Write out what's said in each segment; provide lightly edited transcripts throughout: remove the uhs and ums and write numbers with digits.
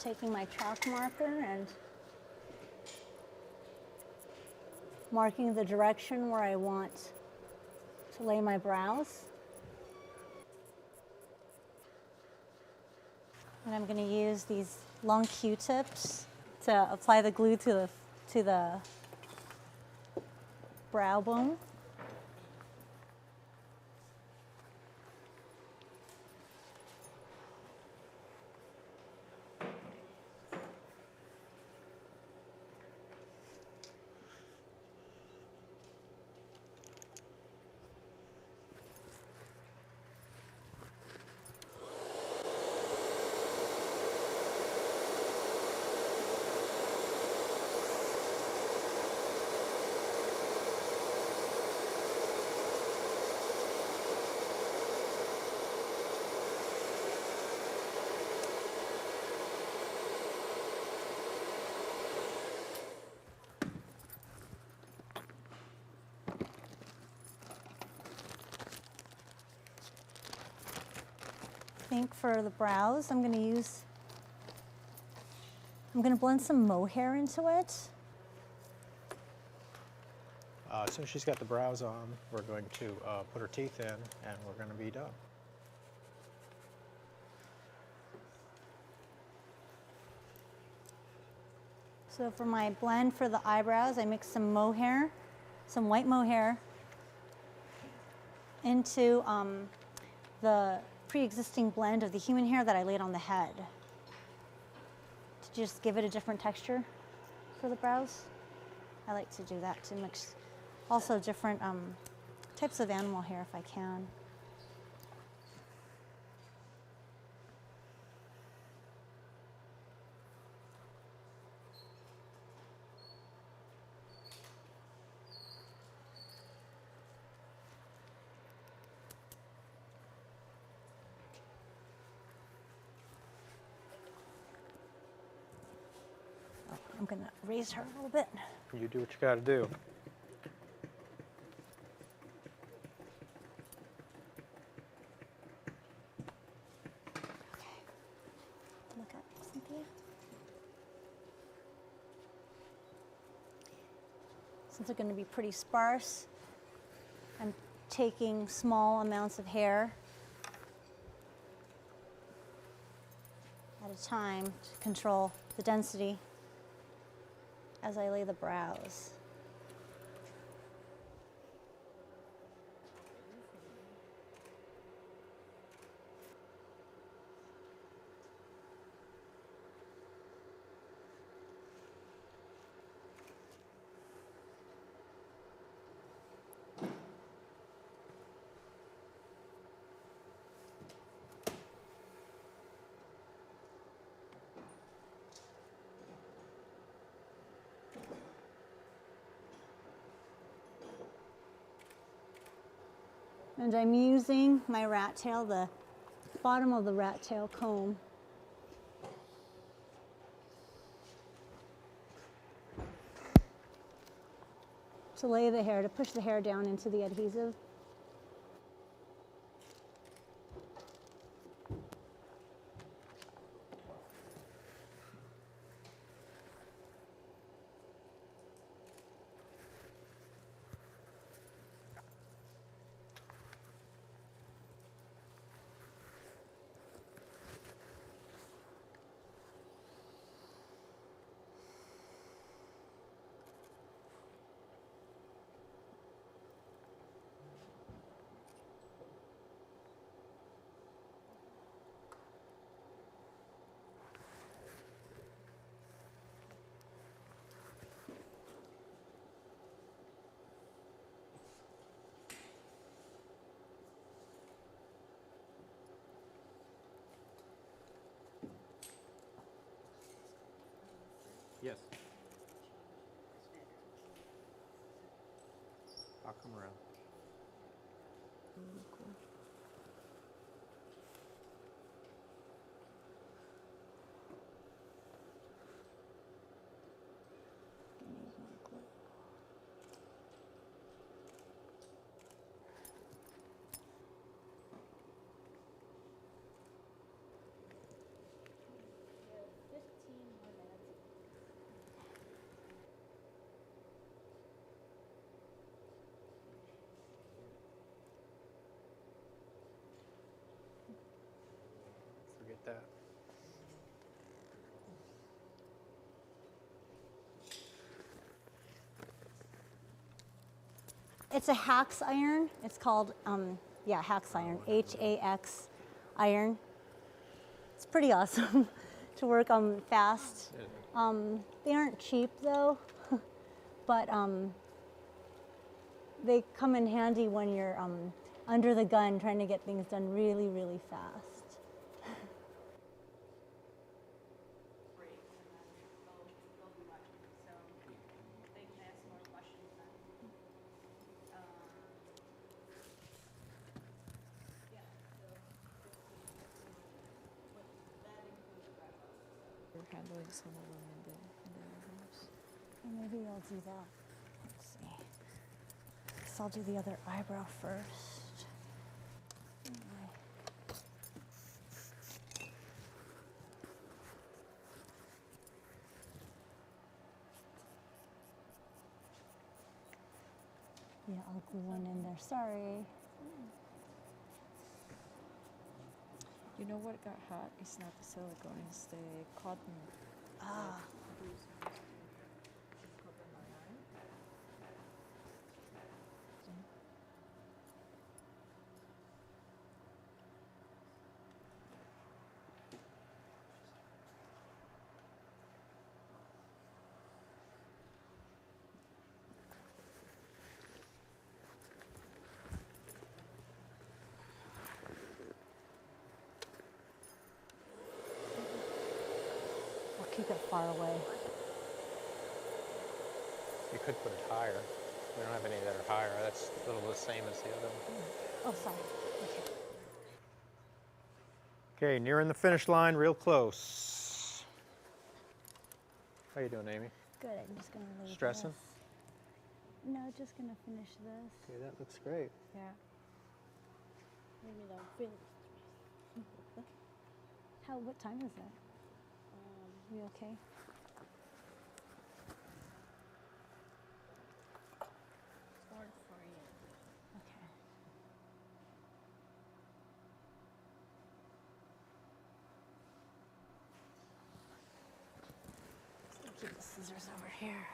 taking my chalk marker and marking the direction where I want to lay my brows. And I'm going to use these long Q-tips to apply the glue to the brow bone. I think for the brows, I'm going to blend some mohair into it. As soon as she's got the brows on, we're going to put her teeth in, and we're going to be done. So for my blend for the eyebrows, I mix some mohair, some white mohair, into the pre-existing blend of the human hair that I laid on the head to just give it a different texture for the brows. I like to do that to mix also different types of animal hair if I can. I'm going to raise her a little bit. You do what you got to do. Okay. Look up, Cynthia. Since they're going to be pretty sparse, I'm taking small amounts of hair at a time to control the density as I lay the brows. And I'm using my rat tail, the bottom of the rat tail comb, to lay the hair, to push the hair down into the adhesive. Yes. I'll come around. It's a Hax iron. It's called, yeah, Hax iron, H-A-X iron. It's pretty awesome to work fast. They aren't cheap though, but they come in handy when you're under the gun trying to get things done really, really fast. We're handling some of them in the house. Maybe I'll do that. Let's see. Guess I'll do the other eyebrow first. Yeah, I'll glue one in there. Sorry. You know what got hot? It's not the silicone, it's the cotton. Ah. Keep it far away. You could put it higher. We don't have any that are higher. That's a little the same as the other one. Oh, sorry. Okay, nearing the finish line, real close. How you doing, Amy? Good. I'm just gonna leave Stressing? this. No, just gonna finish this. Okay, that looks great. Yeah. Maybe they'll feel How? What time is it? You okay? hard for you. Okay. Let's keep the scissors over here.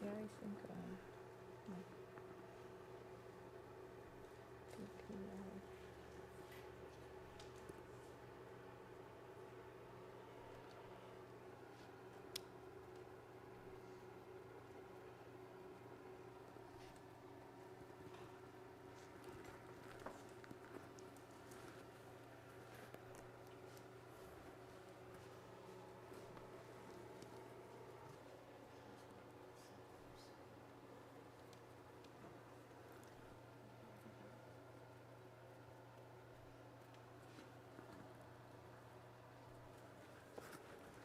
Yeah, I think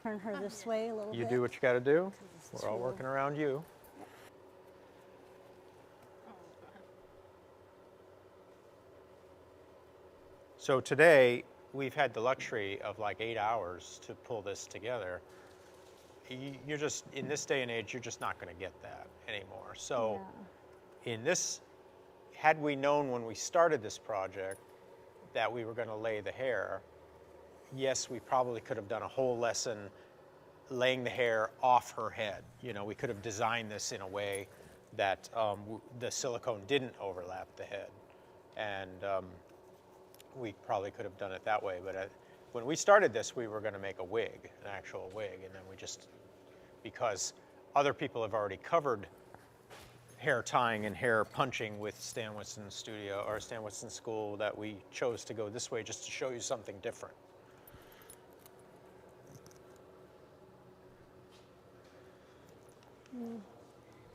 Turn her this way a little You bit. do what you got to do. This We're all tool. working around you. So today, we've had the luxury of like 8 hours to pull this together. You're just, in this day and age, you're just not going to get that anymore. So in this, had we known when we started this project that we were going to lay the hair, yes, we probably could have done a whole lesson laying the hair off her head. You know, we could have designed this in a way that the silicone didn't overlap the head. And we probably could have done it that way. But when we started this, we were going to make a wig, an actual wig. And then we just, because other people have already covered hair tying and hair punching with Stan Winston Studio or Stan Winston School, that we chose to go this way just to show you something different.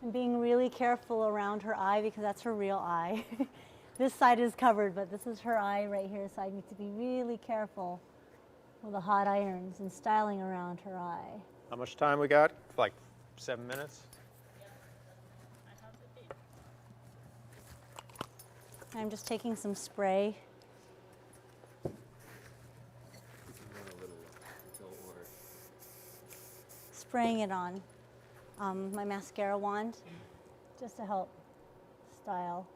And being really careful around her eye because that's her real eye. This side is covered, but this is her eye right here, so I need to be really careful with the hot irons and styling around her eye. How much time we got? Like 7 minutes? I'm just taking some spray. Spraying it on my mascara wand just to help style.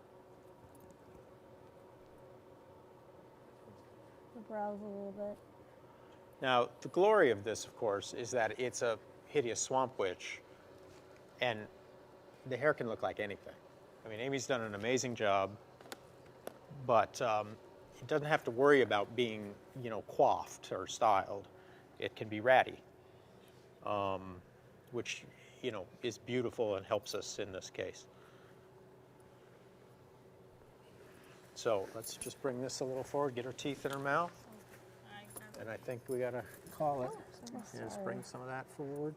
brows a little bit. Now, the glory of this, of course, is that it's a hideous swamp witch, and the hair can look like anything. I mean, Aimee's done an amazing job, but it doesn't have to worry about being, you know, coiffed or styled. It can be ratty, which, you know, is beautiful and helps us in this case. So let's just bring this a little forward, get her teeth in her mouth. And I think we gotta call it. Oh, Just sorry. bring some of that forward.